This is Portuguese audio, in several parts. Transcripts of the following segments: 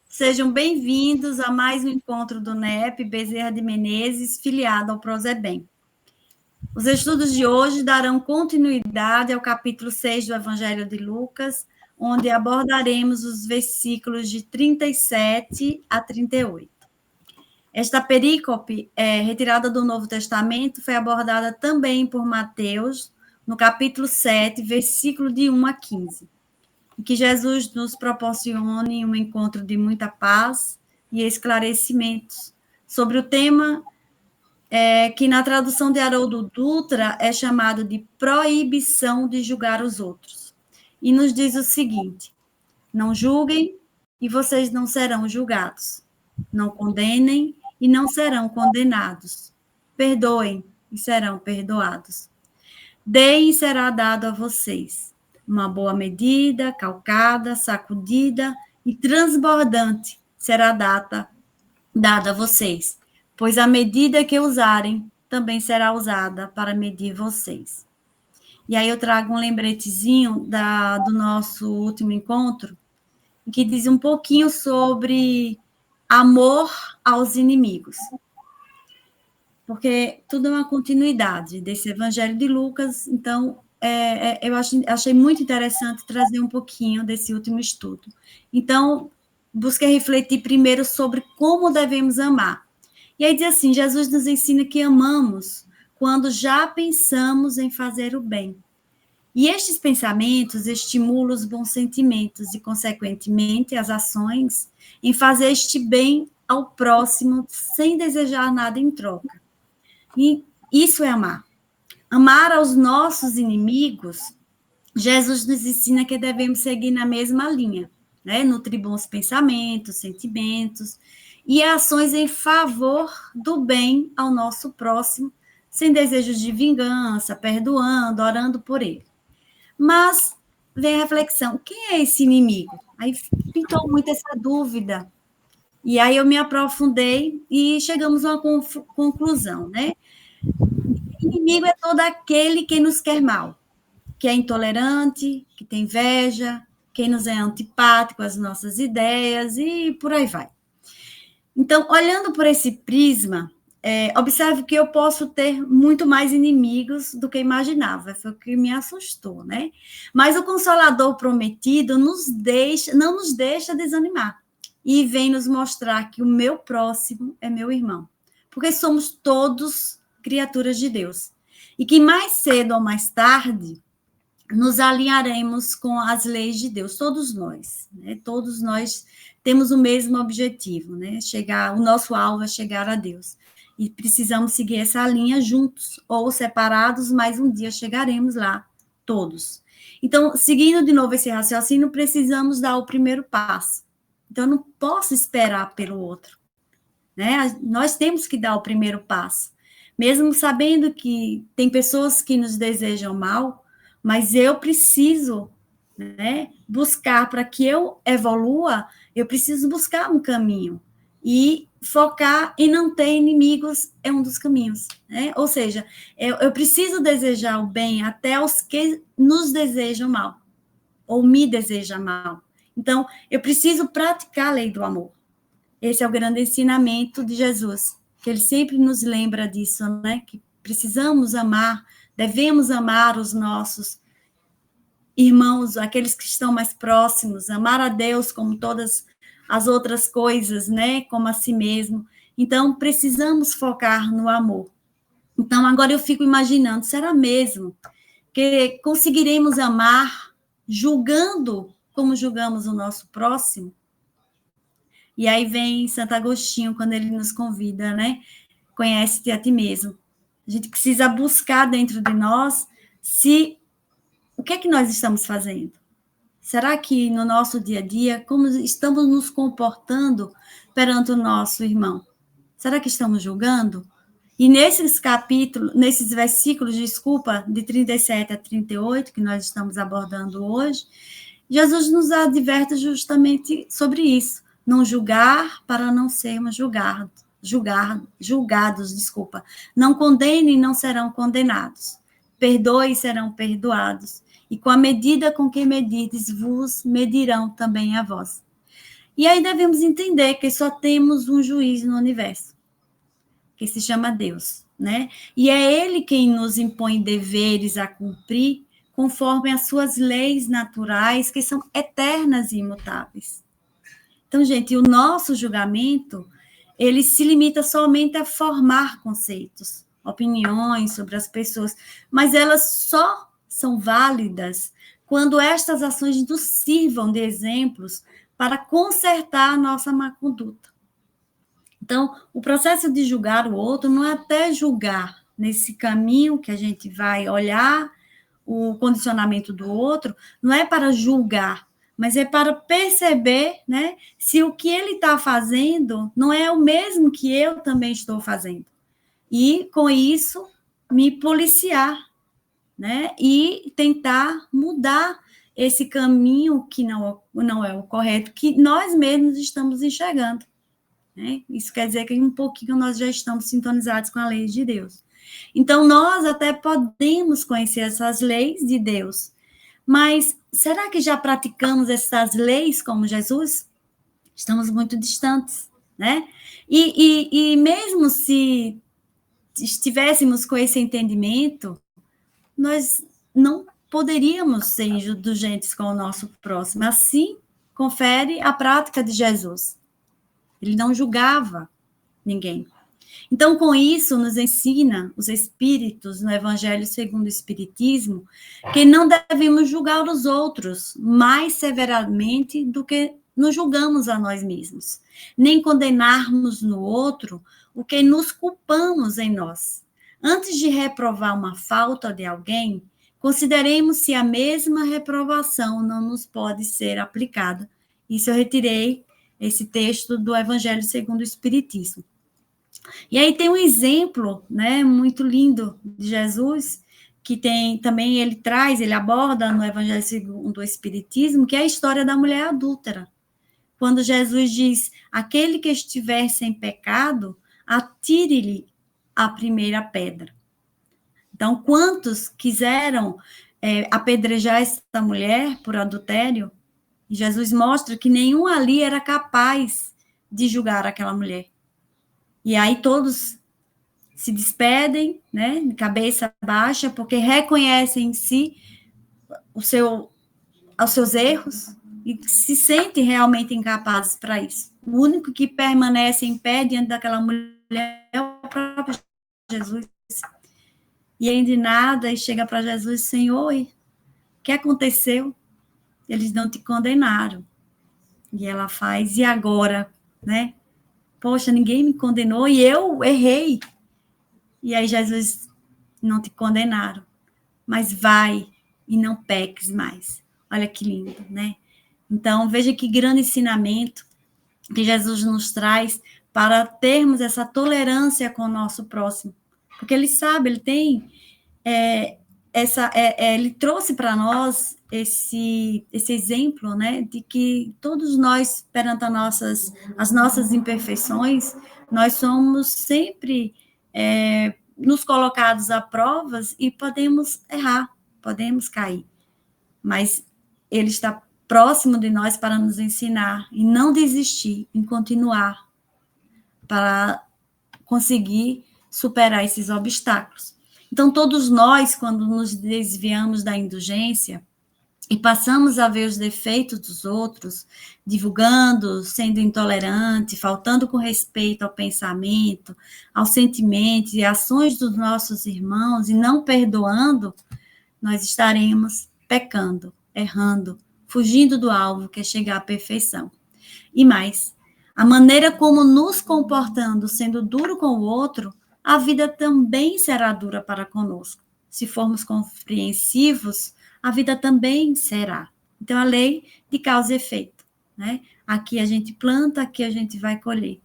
Sejam bem-vindos a mais um encontro do NEP Bezerra de Menezes, filiado ao Prozebem. Os estudos de hoje darão continuidade ao capítulo 6 do Evangelho de Lucas, onde abordaremos os versículos de 37 a 38. Esta perícope, retirada do Novo Testamento, foi abordada também por Mateus, no capítulo 7, versículo de 1 a 15. Que Jesus nos proporcione um encontro de muita paz e esclarecimentos sobre o tema que na tradução de Haroldo Dutra é chamado de proibição de julgar os outros. E nos diz o seguinte: não julguem e vocês não serão julgados. Não condenem e não serão condenados. Perdoem e serão perdoados. Deem e será dado a vocês. Uma boa medida, calcada, sacudida e transbordante será dada a vocês, pois a medida que usarem também será usada para medir vocês. E aí eu trago um lembretezinho do nosso último encontro, que diz um pouquinho sobre amor aos inimigos. Porque tudo é uma continuidade desse Evangelho de Lucas, então eu achei muito interessante trazer um pouquinho desse último estudo. Então, busquei refletir primeiro sobre como devemos amar. E aí diz assim, Jesus nos ensina que amamos quando já pensamos em fazer o bem. E estes pensamentos estimulam os bons sentimentos e, consequentemente, as ações em fazer este bem ao próximo sem desejar nada em troca. E isso é amar. Amar aos nossos inimigos, Jesus nos ensina que devemos seguir na mesma linha, né? Nutrir bons pensamentos, sentimentos e ações em favor do bem ao nosso próximo, sem desejos de vingança, perdoando, orando por ele. Mas vem a reflexão, quem é esse inimigo? Aí pintou muito essa dúvida. E aí eu me aprofundei e chegamos a uma conclusão, né? Inimigo é todo aquele que nos quer mal, que é intolerante, que tem inveja, quem nos é antipático às nossas ideias e por aí vai. Então, olhando por esse prisma, observe que eu posso ter muito mais inimigos do que imaginava, foi o que me assustou, né? Mas o Consolador prometido não nos deixa desanimar e vem nos mostrar que o meu próximo é meu irmão, porque somos todos criaturas de Deus. E que mais cedo ou mais tarde nos alinharemos com as leis de Deus, todos nós, né? Todos nós temos o mesmo objetivo, né? O nosso alvo é chegar a Deus. E precisamos seguir essa linha juntos ou separados, mas um dia chegaremos lá, todos. Então, seguindo de novo esse raciocínio, precisamos dar o primeiro passo. Então, eu não posso esperar pelo outro, né? Nós temos que dar o primeiro passo. Mesmo sabendo que tem pessoas que nos desejam mal, mas eu preciso, né, buscar, para que eu evolua, eu preciso buscar um caminho. E focar em não ter inimigos é um dos caminhos, né? Ou seja, eu preciso desejar o bem até aos que nos desejam mal, ou me desejam mal. Então, eu preciso praticar a lei do amor. Esse é o grande ensinamento de Jesus, que ele sempre nos lembra disso, né? Que precisamos amar, devemos amar os nossos irmãos, aqueles que estão mais próximos, amar a Deus como todas as outras coisas, né? Como a si mesmo. Então, precisamos focar no amor. Então, agora eu fico imaginando, será mesmo que conseguiremos amar julgando como julgamos o nosso próximo? E aí vem Santo Agostinho, quando ele nos convida, né? Conhece-te a ti mesmo. A gente precisa buscar dentro de nós o que é que nós estamos fazendo. Será que no nosso dia a dia, como estamos nos comportando perante o nosso irmão? Será que estamos julgando? E nesses versículos, de 37 a 38, que nós estamos abordando hoje, Jesus nos adverte justamente sobre isso. Não julgar para não sermos julgados. Não condenem, não serão condenados. Perdoe, serão perdoados. E com a medida com que medides, vos medirão também a vós. E aí devemos entender que só temos um juiz no universo, que se chama Deus, né? E é ele quem nos impõe deveres a cumprir conforme as suas leis naturais, que são eternas e imutáveis. Então, gente, o nosso julgamento, ele se limita somente a formar conceitos, opiniões sobre as pessoas, mas elas só são válidas quando estas ações nos sirvam de exemplos para consertar a nossa má conduta. Então, o processo de julgar o outro não é até julgar nesse caminho que a gente vai olhar o condicionamento do outro, não é para julgar, mas é para perceber, né, se o que ele está fazendo não é o mesmo que eu também estou fazendo. E, com isso, me policiar, né, e tentar mudar esse caminho que não é o correto, que nós mesmos estamos enxergando. Né? Isso quer dizer que um pouquinho nós já estamos sintonizados com a lei de Deus. Então, nós até podemos conhecer essas leis de Deus, mas será que já praticamos essas leis como Jesus? Estamos muito distantes, né? E mesmo se estivéssemos com esse entendimento, nós não poderíamos ser indulgentes com o nosso próximo. Assim, confere a prática de Jesus. Ele não julgava ninguém. Então, com isso, nos ensina os espíritos no Evangelho segundo o Espiritismo que não devemos julgar os outros mais severamente do que nos julgamos a nós mesmos, nem condenarmos no outro o que nos culpamos em nós. Antes de reprovar uma falta de alguém, consideremos se a mesma reprovação não nos pode ser aplicada. Isso eu retirei esse texto do Evangelho segundo o Espiritismo. E aí tem um exemplo, né, muito lindo de Jesus, que tem também ele aborda no Evangelho segundo o Espiritismo, que é a história da mulher adúltera. Quando Jesus diz: aquele que estiver sem pecado, atire-lhe a primeira pedra. Então, quantos quiseram apedrejar essa mulher por adultério? E Jesus mostra que nenhum ali era capaz de julgar aquela mulher. E aí todos se despedem, né, de cabeça baixa, porque reconhecem em si os seus erros e se sentem realmente incapazes para isso. O único que permanece em pé diante daquela mulher é o próprio Jesus. E ele de nada e chega para Jesus: Senhor, o que aconteceu? Eles não te condenaram. E ela faz: e agora, né? Poxa, ninguém me condenou e eu errei. E aí Jesus: não te condenaram, mas vai e não peques mais. Olha que lindo, né? Então, veja que grande ensinamento que Jesus nos traz para termos essa tolerância com o nosso próximo. Porque ele sabe, ele tem ele trouxe para nós esse exemplo, né, de que todos nós, perante as nossas imperfeições, nós somos sempre nos colocados a provas e podemos errar, podemos cair, mas ele está próximo de nós para nos ensinar e não desistir, em continuar para conseguir superar esses obstáculos. Então, todos nós, quando nos desviamos da indulgência e passamos a ver os defeitos dos outros, divulgando, sendo intolerante, faltando com respeito ao pensamento, aos sentimentos e ações dos nossos irmãos e não perdoando, nós estaremos pecando, errando, fugindo do alvo que é chegar à perfeição. E mais, a maneira como nos comportando, sendo duro com o outro, a vida também será dura para conosco. Se formos compreensivos, a vida também será. Então, a lei de causa e efeito, né? Aqui a gente planta, aqui a gente vai colher.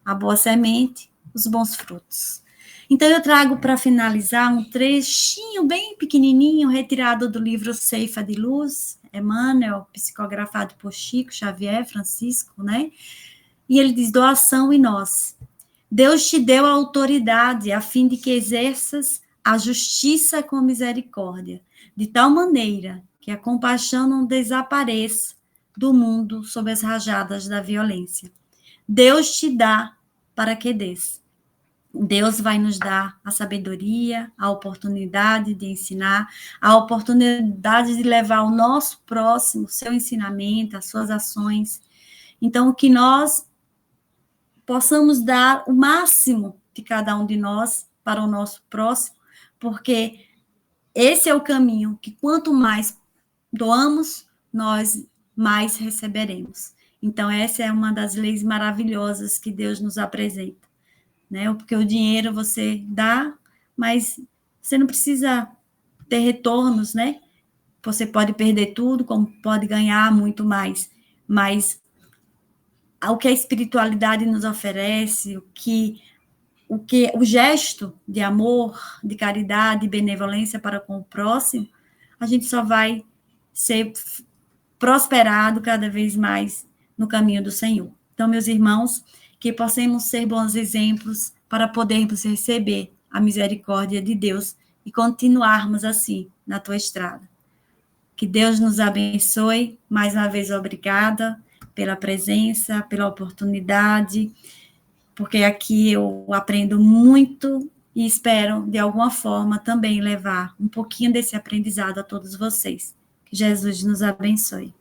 A boa semente, os bons frutos. Então, eu trago para finalizar um trechinho bem pequenininho, retirado do livro Ceifa de Luz, Emmanuel, psicografado por Chico Xavier, Francisco, né? E ele diz: doação em nós. Deus te deu a autoridade a fim de que exerças a justiça com misericórdia, de tal maneira que a compaixão não desapareça, do mundo sob as rajadas da violência. Deus te dá para que dês. Deus vai nos dar a sabedoria, a oportunidade de ensinar, a oportunidade de levar ao nosso próximo seu ensinamento, as suas ações. Então, que nós possamos dar o máximo de cada um de nós para o nosso próximo, porque esse é o caminho que quanto mais doamos, nós mais receberemos. Então, essa é uma das leis maravilhosas que Deus nos apresenta, né? Porque o dinheiro você dá, mas você não precisa ter retornos, né? Você pode perder tudo, como pode ganhar muito mais, mas o que a espiritualidade nos oferece, o gesto de amor, de caridade, de benevolência para com o próximo, a gente só vai ser prosperado cada vez mais no caminho do Senhor. Então, meus irmãos, que possamos ser bons exemplos para podermos receber a misericórdia de Deus e continuarmos assim na tua estrada. Que Deus nos abençoe. Mais uma vez, obrigada pela presença, pela oportunidade, porque aqui eu aprendo muito e espero, de alguma forma, também levar um pouquinho desse aprendizado a todos vocês. Que Jesus nos abençoe.